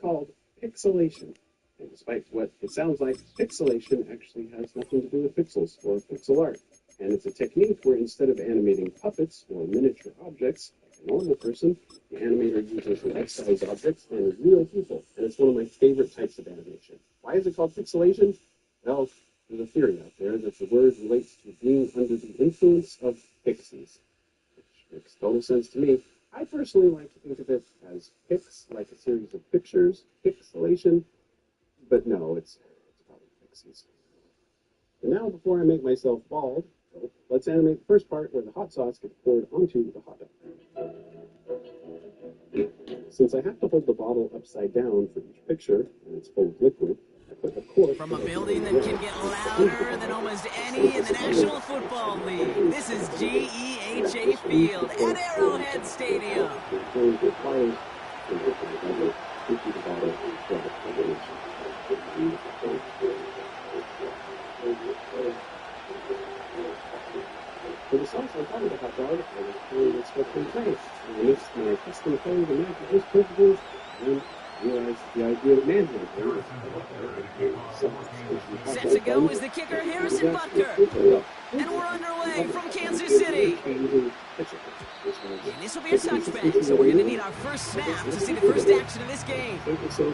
called pixelation. And despite what it sounds like, pixelation actually has nothing to do with pixels or pixel art. And it's a technique where instead of animating puppets or miniature objects, like a normal person, the animator uses life-size objects and real people. And it's one of my favorite types of animation. Why is it called pixelation? Well, there's a theory out there that the word relates to being under the influence of pixies, which makes total sense to me. I personally like to think of it as pix, like a series of pictures, pixelation, but no, it's probably pixies. And now, before I make myself bald, let's animate the first part where the hot sauce gets poured onto the hot dog. Since I have to hold the bottle upside down for each picture, and it's full of liquid, I put the cork... From a building that can get louder than almost any in the National Football League, this is GEHA Field at Arrowhead Stadium. For the sauce on top of the hot dog, I was pouring it stuff in place. I mixed my custom code and magic was perfectly, and realized the idea of management. Set to go is the kicker, Harrison Butker. And we're underway from Kansas City. And this will be a touchback, so we're going to need our first snap to see the first action of this game. So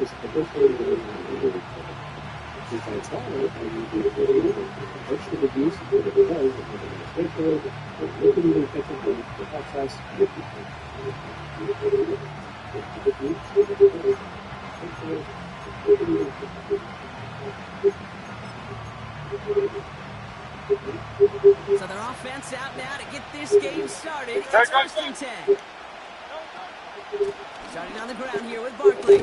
their offense out now to get this game started. It's first and 10. Starting on the ground here with Barkley.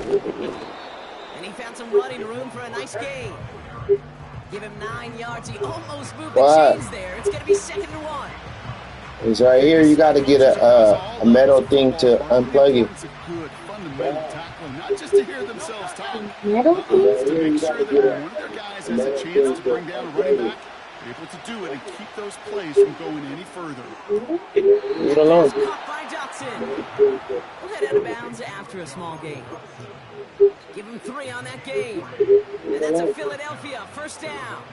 And he found some running room for a nice gain. Give him 9 yards. He almost moved the chains there. It's going to be 2nd and 1. It's right here. You got to get a metal thing to unplug it. Good fundamental tackling, not just to hear themselves talk, Metal but to make sure that when one of their guys has a chance to bring down a running back, they're able to do it and keep those plays from going any further. Leave it alone. Caught by Dotson. We'll head out of bounds after a small gain. Give him 3 on that game. And that's a Philadelphia first down.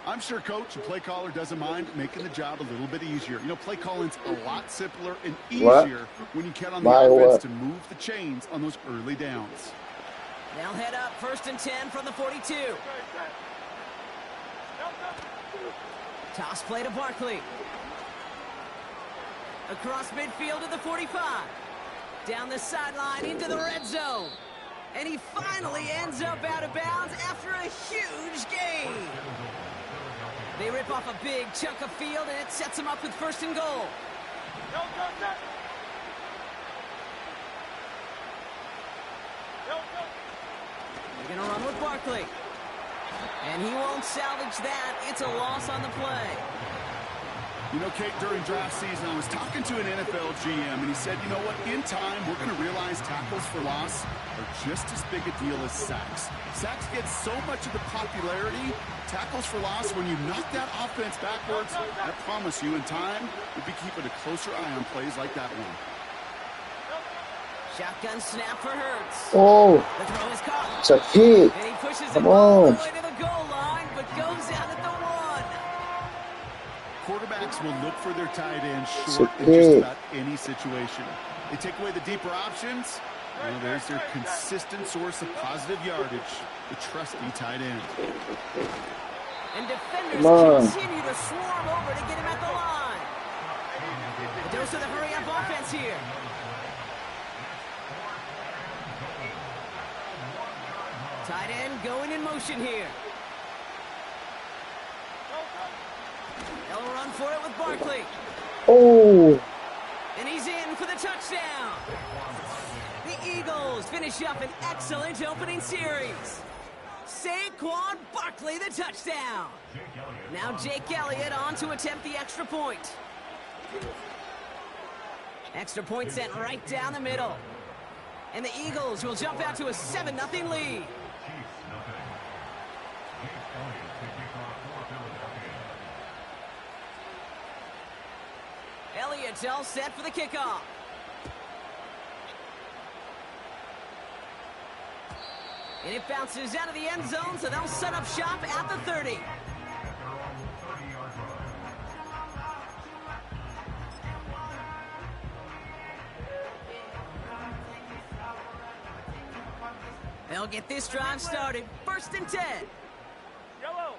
I'm sure coach and play caller doesn't mind making the job a little bit easier. You know, play calling's a lot simpler and easier when you count on the offense to move the chains on those early downs. They'll head up 1st and 10 from the 42. Toss play to Barkley. Across midfield to the 45. Down the sideline into the red zone. And he finally ends up out of bounds after a huge gain. They rip off a big chunk of field, and it sets them up with 1st and goal. They're going to run with Barkley. And he won't salvage that. It's a loss on the play. You know, Kate, during draft season, I was talking to an NFL GM, and he said, you know what, in time, we're going to realize tackles for loss are just as big a deal as sacks. Sacks get so much of the popularity. Tackles for loss, when you knock that offense backwards, I promise you, in time, we'll be keeping a closer eye on plays like that one. Shotgun snap for Hurts. Oh, The throw is caught. it's a pick. And he pushes it Come all on. the way to the goal line, but goes out at the 1. Quarterbacks will look for their tight end It's short a in just pick. about any situation. They take away the deeper options. Well, there's their consistent source of positive yardage, the trusty tight end. And defenders Come on. continue to swarm over to get him at the line. A dose of the hurry-up offense here. Tight end going in motion here. They'll run for it with Barkley. Oh, And he's in for the touchdown. The Eagles finish up an excellent opening series. Saquon Barkley, the touchdown. Now Jake Elliott on to attempt the extra point. Extra point sent right down the middle. And the Eagles will jump out to a 7-0 lead. Elliott's all set for the kickoff. Elliott's all set for the kickoff. And it bounces out of the end zone, so they'll set up shop at the 30. They'll get this drive started. 1st and 10. Yellow.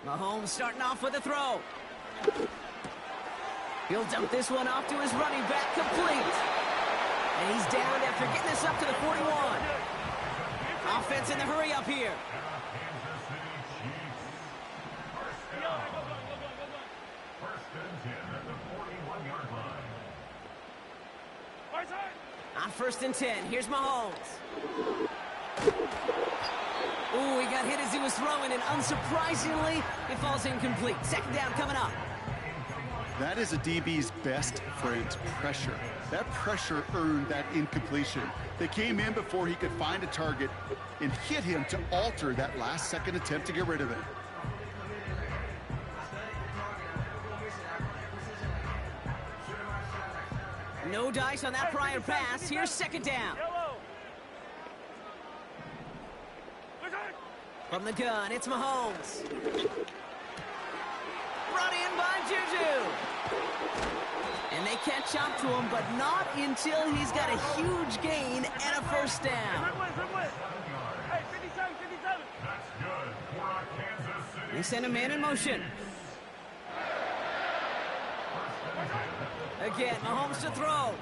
Mahomes starting off with a throw. He'll dump this one off to his running back, complete. And he's down after getting this up to the 41. Offense in the hurry up here. On 1st and 10, here's Mahomes. Ooh, he got hit as he was throwing, and unsurprisingly, it falls incomplete. 2nd down coming up. That is a DB's best friend, pressure. That pressure earned that incompletion. They came in before he could find a target and hit him to alter that last-second attempt to get rid of it. No dice on that prior pass. Here's 2nd down. From the gun, it's Mahomes. Brought in by Juju. And they catch up to him, but not until he's got a huge gain and a 1st down. They send a man in motion. Again, Mahomes to throw.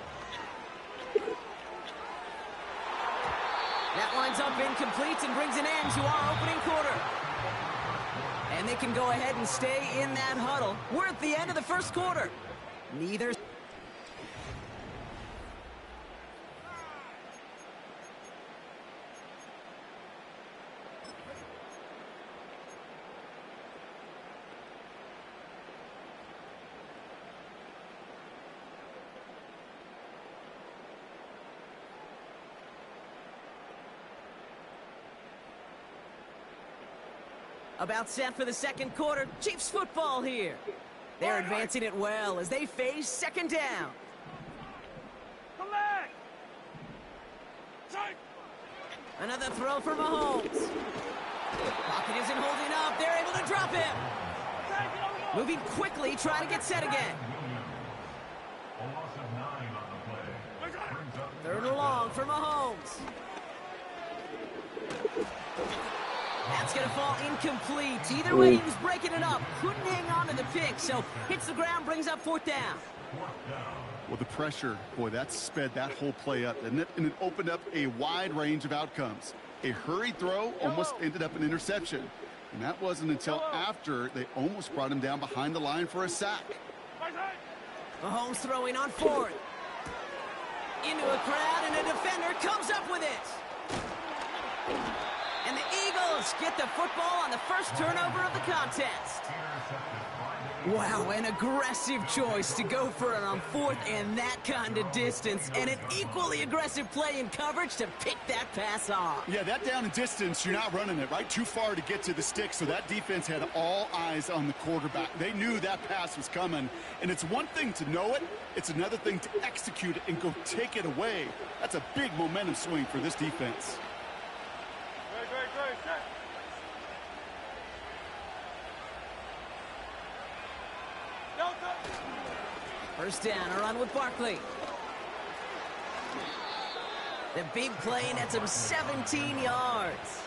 That lines up incomplete and brings an end to our opening quarter. And they can go ahead and stay in that huddle. We're at the end of the 1st quarter. Neither. About set for the 2nd quarter. Chiefs football here. They're advancing it well as they face 2nd down. Come back. Another throw for Mahomes. Pocket isn't holding up. They're able to drop him. Moving quickly, trying to get set again. 3rd and long for Mahomes. That's going to fall incomplete. Either way, he was breaking it up. Couldn't hang on to the pick, so hits the ground, brings up 4th down. Well, the pressure, boy, that sped that whole play up, didn't it? And it opened up a wide range of outcomes. A hurried throw almost ended up an interception. And that wasn't until after they almost brought him down behind the line for a sack. Mahomes throwing on 4th. Into a crowd, and a defender comes up with it. And the Eagles get the football on the 1st turnover of the contest. Wow, an aggressive choice to go for it on 4th and that kind of distance. And an equally aggressive play in coverage to pick that pass off. Yeah, that down and distance, you're not running it, right? Too far to get to the stick, so that defense had all eyes on the quarterback. They knew that pass was coming. And it's one thing to know it. It's another thing to execute it and go take it away. That's a big momentum swing for this defense. First down, a run with Barkley. The big play nets him 17 yards.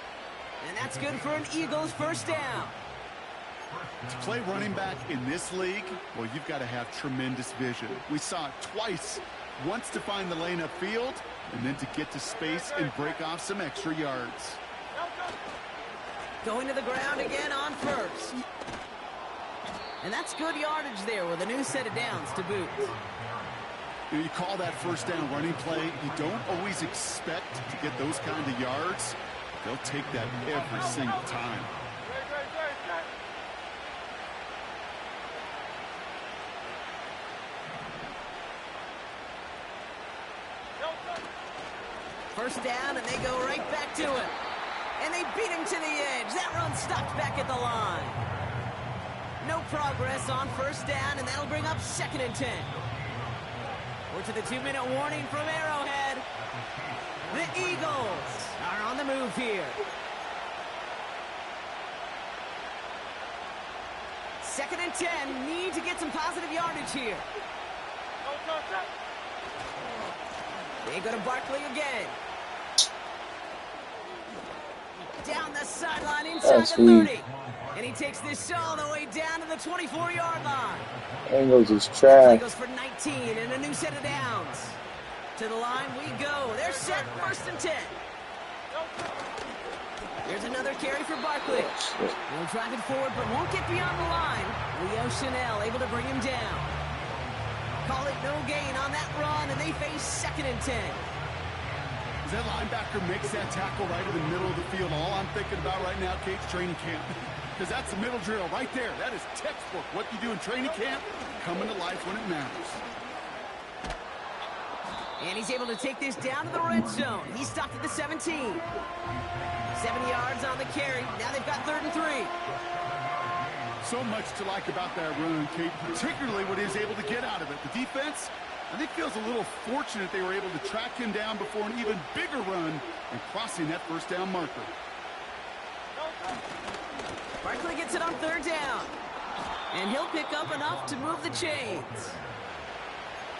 And that's good for an Eagles 1st down. To play running back in this league, well, you've got to have tremendous vision. We saw it twice. Once to find the lane upfield, and then to get to space and break off some extra yards. Going to the ground again on 1st. And that's good yardage there with a new set of downs to boot. You call that 1st down running play. You don't always expect to get those kind of yards. They'll take that every single time. First down, and they go right back to it. And they beat him to the edge. That run stopped back at the line. No progress on 1st down, and that'll bring up 2nd and 10. We're to the 2-minute warning from Arrowhead. The Eagles are on the move here. Second and 10, need to get some positive yardage here. They go to Barkley again. Down the sideline inside That's the sweet. 30. And he takes this all the way down to the 24-yard line. Angles is Play trash. goes for 19 and a new set of downs. To the line we go. They're set, first and 10. Here's another carry for Barkley. He'll drive it forward, but won't get beyond the line. Leo Chanel able to bring him down. Call it no gain on that run, and they face second and 10. As that linebacker makes that tackle right in the middle of the field, all I'm thinking about right now, Kate's training camp. Because that's the middle drill right there. That is textbook. What you do in training camp, coming to life when it matters. And he's able to take this down to the red zone. He stopped at the 17. 7 yards on the carry. Now they've got 3rd and 3. So much to like about that run, Kate, particularly what he was able to get out of it. The defense, I think, feels a little fortunate they were able to track him down before an even bigger run and crossing that first down marker. Barkley gets it on 3rd down. And he'll pick up enough to move the chains.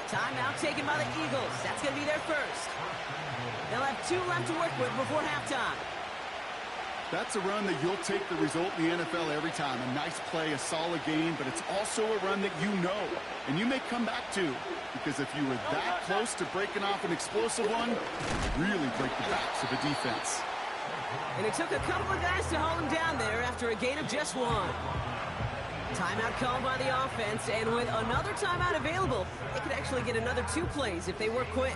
Timeout taken by the Eagles. That's going to be their first. They'll have 2 left to work with before halftime. That's a run that you'll take the result in the NFL every time. A nice play, a solid game, but it's also a run that you know, and you may come back to, because if you were that close to breaking off an explosive one, really break the backs of the defense. And it took a couple of guys to hold him down there after a gain of just 1. Timeout called by the offense, and with another timeout available, they could actually get another 2 plays if they work quick.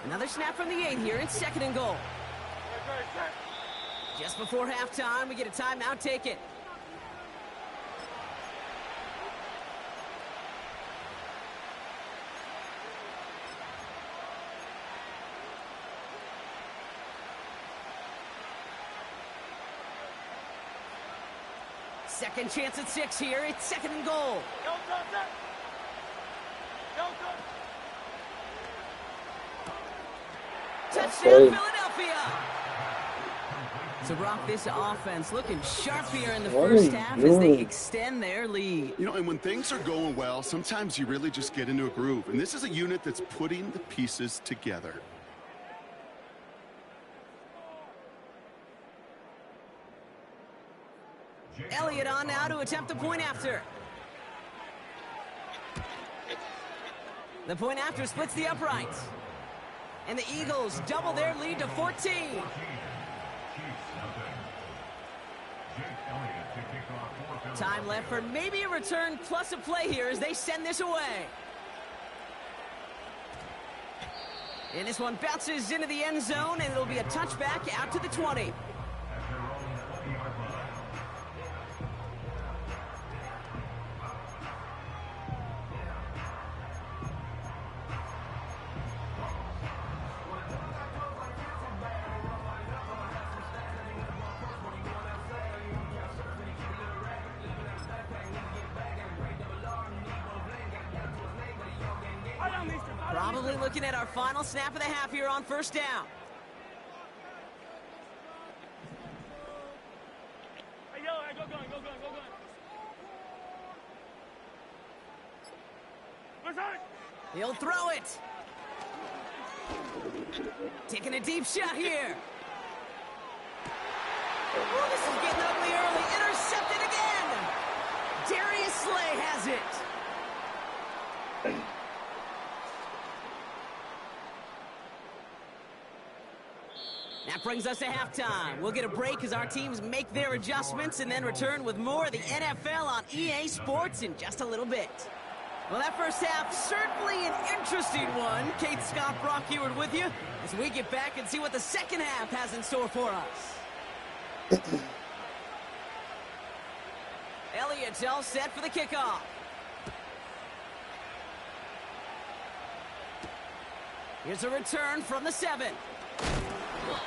Another snap from the 8 here. It's 2nd and goal. Just before halftime, we get a timeout taken. Second chance at 6 here. It's 2nd and goal. Touchdown, Philadelphia! So, Brock, this offense looking sharp here in the first half as they extend their lead. You know, and when things are going well, sometimes you really just get into a groove. And this is a unit that's putting the pieces together. Elliott on now to attempt the point after. The point after splits the uprights. And the Eagles double their lead to 14. Time left for maybe a return plus a play here as they send this away. And this one bounces into the end zone, and it'll be a touchback out to the 20. Probably looking at our final snap of the half here on 1st down. Hey, yo, go gun. He'll throw it. Taking a deep shot here. Oh, this is getting ugly early. Intercepted again. Darius Slay has it. That brings us to halftime. We'll get a break as our teams make their adjustments and then return with more of the NFL on EA Sports in just a little bit. Well, that first half, certainly an interesting one. Kate, Scott, Brock Eward with you as we get back and see what the second half has in store for us. Elliott's all set for the kickoff. Here's a return from the 7.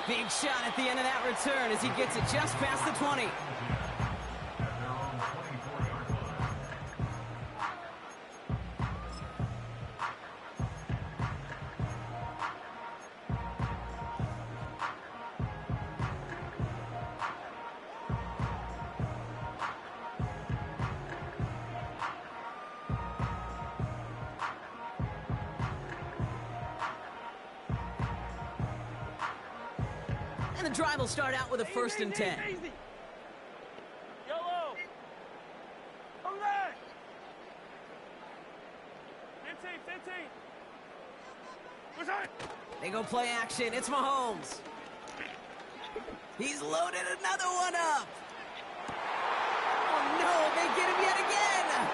Big shot at the end of that return as he gets it just past the 20. And the drive will start out with a 1st and 10. Easy. Yellow. Come back. 15, 15. Push on. They go play action. It's Mahomes. He's loaded another one up. Oh, no. They get him yet again.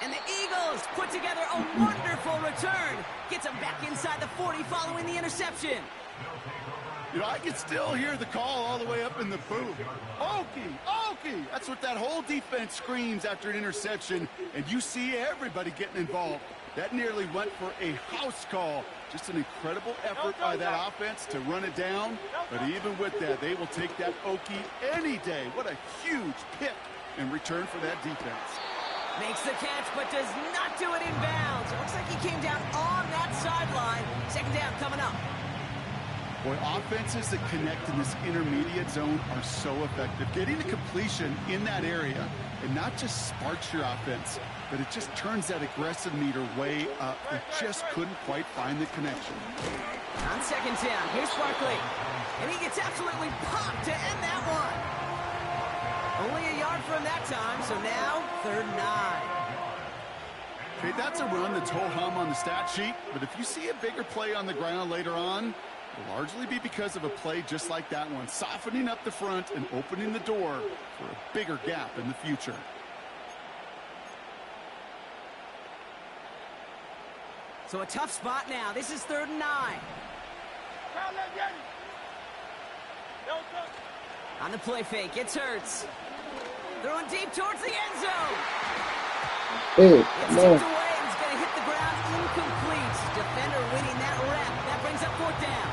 And the Eagles put together a wonderful return. Gets him back inside the 40 following the interception. You know, I can still hear the call all the way up in the booth. Okie, Okie! That's what that whole defense screams after an interception, and you see everybody getting involved. That nearly went for a house call. Just an incredible effort by that offense to run it down. But even with that, they will take that Okie any day. What a huge pick in return for that defense. Makes the catch, but does not do it in bounds. It looks like he came down on that sideline. 2nd down coming up. Boy, offenses that connect in this intermediate zone are so effective. Getting the completion in that area, and not just sparks your offense, but it just turns that aggressive meter way up. They just couldn't quite find the connection. On 2nd down, here's Barkley. And he gets absolutely popped to end that one. Only a yard from that time, so now 3rd and 9. Okay, that's a run that's ho-hum on the stat sheet, but if you see a bigger play on the ground later on, it'll largely be because of a play just like that one, softening up the front and opening the door for a bigger gap in the future. So a tough spot now. This is 3rd and 9. On the play fake, it's Hurts. Throwing deep towards the end zone. Hey, It's no. tipped away and it's going to hit the ground incomplete. Defender winning that rep. That brings up 4th down.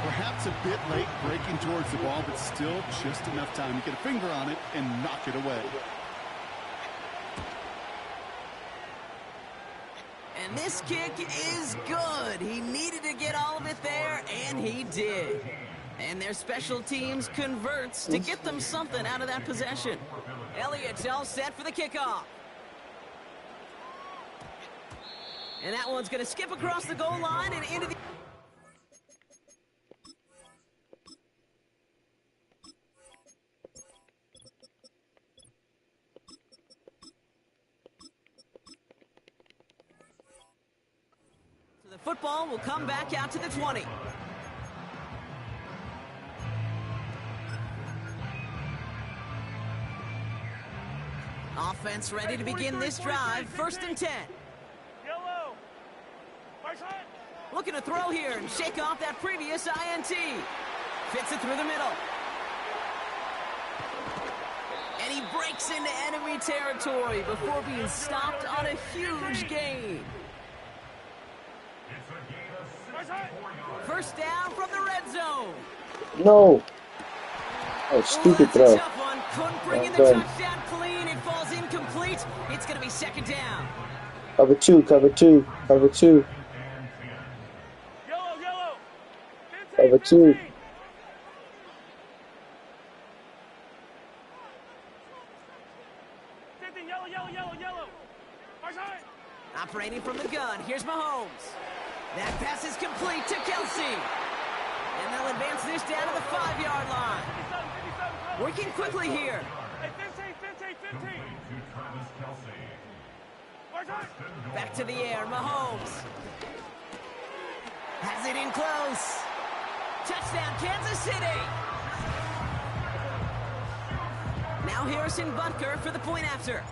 Perhaps a bit late breaking towards the ball, but still just enough time to get a finger on it and knock it away. And this kick is good. He needed to get all of it there, and he did. And their special teams converts to get them something out of that possession. Elliott's all set for the kickoff. And that one's going to skip across the goal line and into the... So the football will come back out to the 20. Offense ready to begin this drive. 1st and 10. Yellow. Looking to throw here and shake off that previous INT. Fits it through the middle. And he breaks into enemy territory before being stopped on a huge gain. 1st down from the red zone. No. Oh, stupid That's a throw. tough one. Couldn't bring in the Well done. touchdown clean. It falls incomplete. It's going to be 2nd down. Cover 2, cover 2, cover 2, Yellow. 15, cover 2. 15. 15, yellow. Operating from the gun. Here's Mahomes. That pass is complete to Kelsey. And they'll advance this down to the 5-yard line. 57, Working quickly here. Hey, 15. Back to the air. Mahomes. Has it in close. Touchdown, Kansas City. Now Harrison Butker for the point after.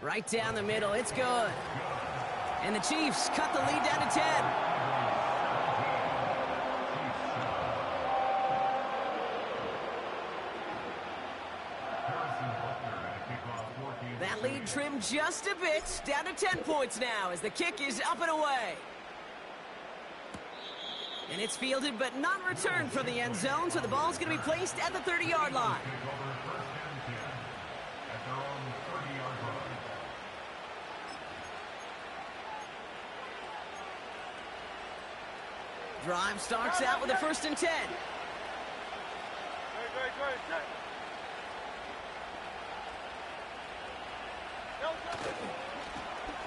Right down the middle. It's good. And the Chiefs cut the lead down to 10. That lead trimmed just a bit, down to 10 points now as the kick is up and away. And it's fielded but not returned from the end zone, so the ball's going to be placed at the 30-yard line. Drive starts out with a 1st and 10.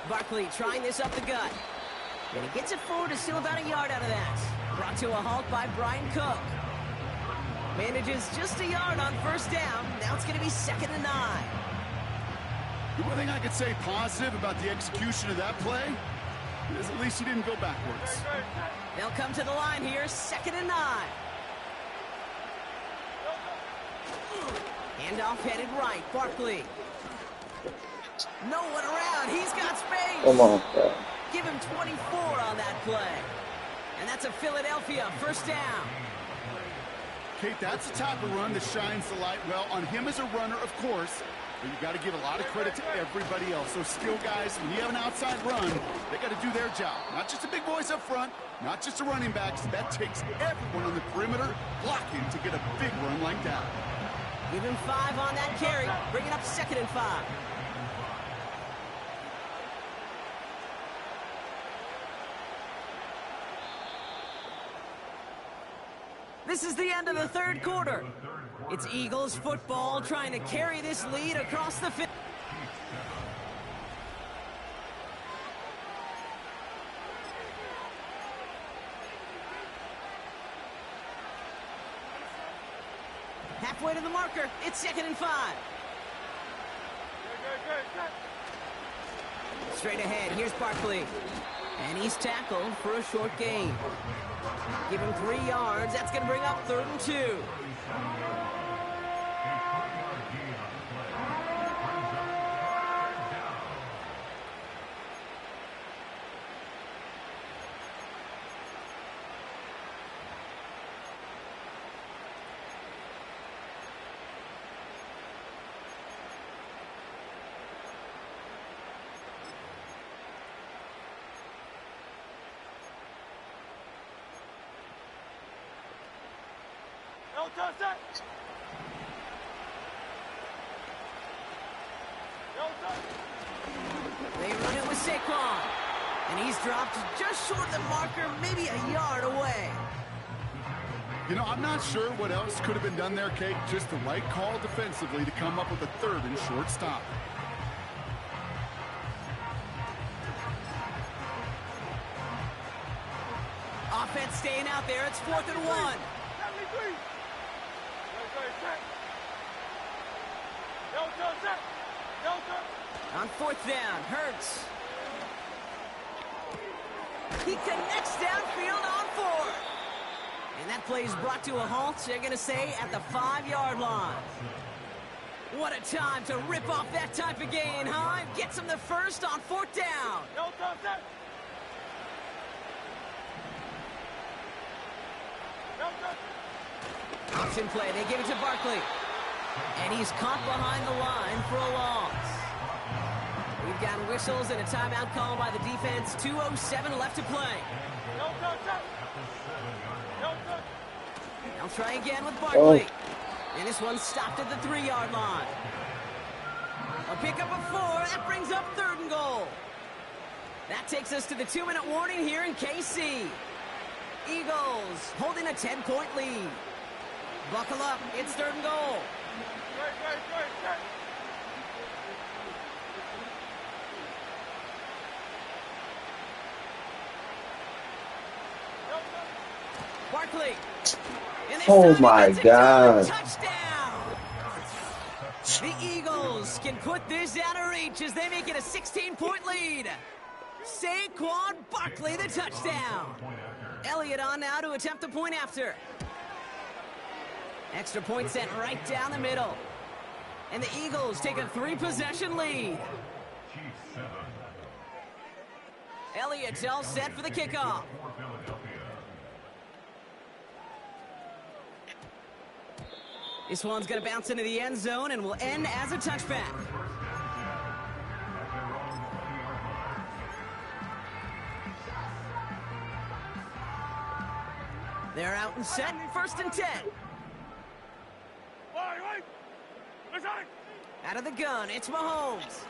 Barkley trying this up the gut. And he gets it forward to steal about a yard out of that. Brought to a halt by Brian Cook. Manages just a yard on 1st down. Now it's going to be 2nd and 9. The one thing I could say positive about the execution of that play is at least he didn't go backwards. They'll come to the line here, 2nd and 9. Handoff headed right, Barkley. No one around, he's got space. Come on, bro. Give him 24 on that play. And that's a Philadelphia 1st down. Kate, that's the type of run that shines the light well on him as a runner, of course, but you've got to give a lot of credit to everybody else. Those skill guys, when you have an outside run, they got to do their job. Not just the big boys up front, not just the running backs. That takes everyone on the perimeter blocking to get a big run like that. Give him 5 on that carry. Bring it up 2nd and 5. This is the end of the 3rd quarter. It's Eagles football trying to carry this lead across the field. Halfway to the marker. It's 2nd and 5. Straight ahead. Here's Barkley. And he's tackled for a short gain. Give him 3 yards. That's going to bring up 3rd and 2. They run it with Saquon. And he's dropped just short of the marker, maybe a yard away. You know, I'm not sure what else could have been done there, Kate. Just the right call defensively to come up with a 3rd and short stop. Offense staying out there. It's 4th and 1. On 4th down, Hurts. He connects downfield on 4. And that play is brought to a halt, they're going to say, at the 5-yard line. What a time to rip off that type of gain, huh? Gets him the 1st on 4th down. Option play, they give it to Barkley. And he's caught behind the line for a loss. We've got whistles and a timeout call by the defense. 2:07 left to play. They'll try again with Barkley. And this one's stopped at the 3-yard line. A pickup of 4. That brings up 3rd and goal. That takes us to the 2-minute warning here in KC. Eagles holding a 10-point lead. Buckle up. It's 3rd and goal. Barkley. Oh my God. Touchdown. The Eagles can put this out of reach as they make it a 16-point lead. Saquon Barkley, the touchdown. Elliott on now to attempt the point after. Extra point set right down the middle. And the Eagles take a 3-possession lead. Elliott's all set for the kickoff. This one's going to bounce into the end zone and will end as a touchback. They're out and set, 1st and 10. Out of the gun, it's Mahomes.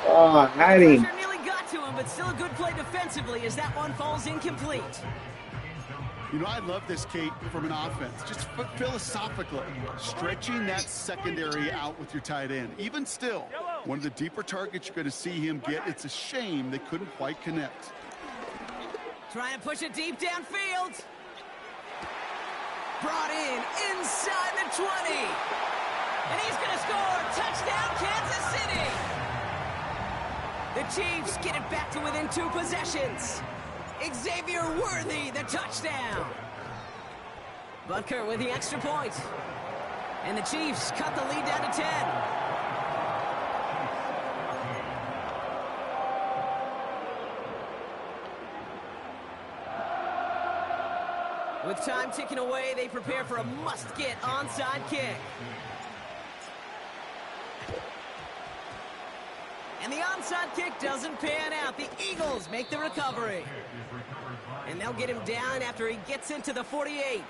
Oh, had him. Pressure nearly got to him, but still a good play defensively as that one falls incomplete. You know, I love this, Kate, from an offense. Just philosophically, stretching that secondary out with your tight end. Even still, one of the deeper targets you're going to see him get. It's a shame they couldn't quite connect. Trying to push it deep downfield. Brought in inside the 20. And he's going to score. Touchdown, Kansas City. The Chiefs get it back to within 2 possessions. Xavier Worthy, the touchdown. Butker with the extra point. And the Chiefs cut the lead down to 10. With time ticking away, they prepare for a must-get onside kick. And the onside kick doesn't pan out. The Eagles make the recovery. And they'll get him down after he gets into the 48.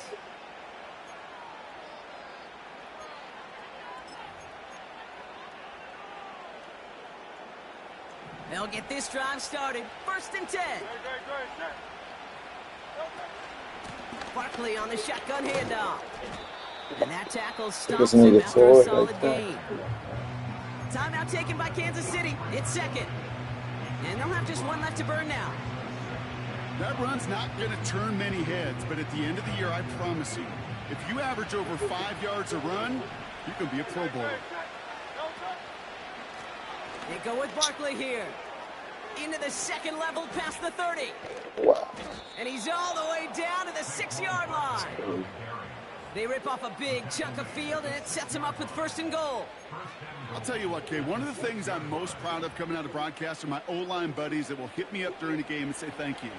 They'll get this drive started. 1st and 10. Barkley on the shotgun handoff. And that tackle stops him after a solid gain. Timeout taken by Kansas City. It's 2nd. And they'll have just one left to burn now. That run's not going to turn many heads, but at the end of the year, I promise you, if you average over 5 yards a run, you can be a Pro Bowler. They go with Barkley here. Into the 2nd level past the 30. Wow. And he's all the way down to the 6-yard line. They rip off a big chunk of field, and it sets him up with 1st and goal. I'll tell you what, Kay, one of the things I'm most proud of coming out of broadcast are my O-line buddies that will hit me up during the game and say thank you.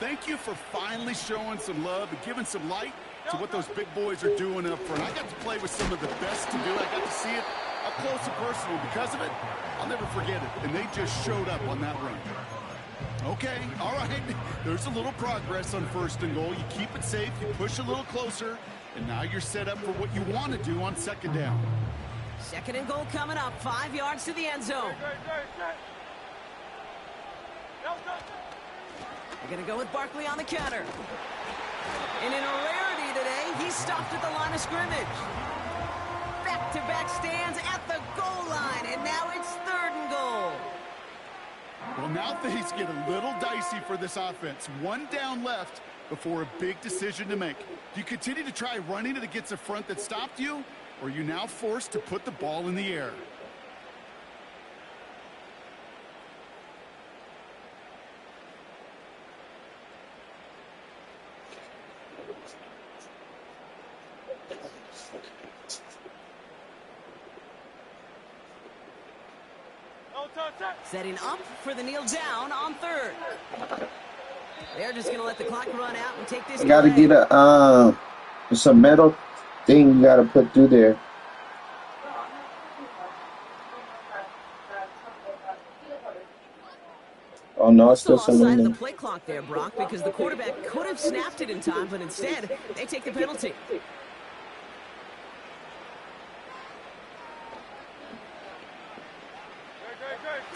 Thank you for finally showing some love and giving some light to what those big boys are doing up front. I got to play with some of the best to do. I got to see it up close and personal. Because of it, I'll never forget it. And they just showed up on that run. Okay, all right. There's a little progress on 1st and goal. You keep it safe, you push a little closer, and now you're set up for what you want to do on 2nd down. 2nd and goal coming up, 5 yards to the end zone. They're going to go with Barkley on the counter. And in a rarity today, he's stopped at the line of scrimmage. Back-to-back stands at the goal line, and now it's 3rd and goal. Well, now things get a little dicey for this offense. 1 down left before a big decision to make. Do you continue to try running it against a front that stopped you, or are you now forced to put the ball in the air? Setting up for the kneel down on 3rd. They're just going to let the clock run out and take this. You got to get some metal thing you got to put through there. Oh no, it's still something offside in of the play clock there, Brock, because the quarterback could have snapped it in time, but instead they take the penalty.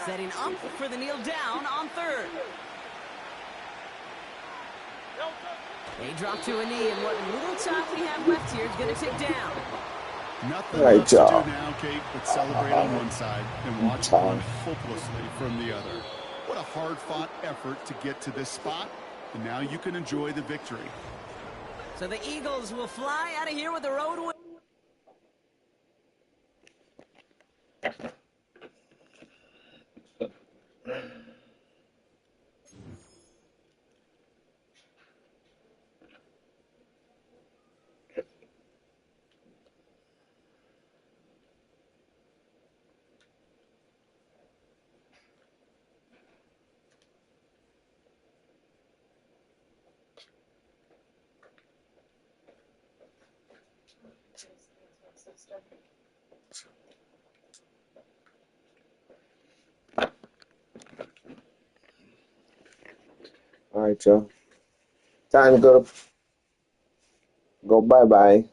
Setting up for the kneel down on 3rd. They drop to a knee, and what little time we have left here is going to take down. Nothing Right left to job. do now, Kate, but celebrate on one side and watch it run hopelessly from the other. What a hard-fought effort to get to this spot, and now you can enjoy the victory. So the Eagles will fly out of here with a road win. All right, y'all. Time to go bye bye.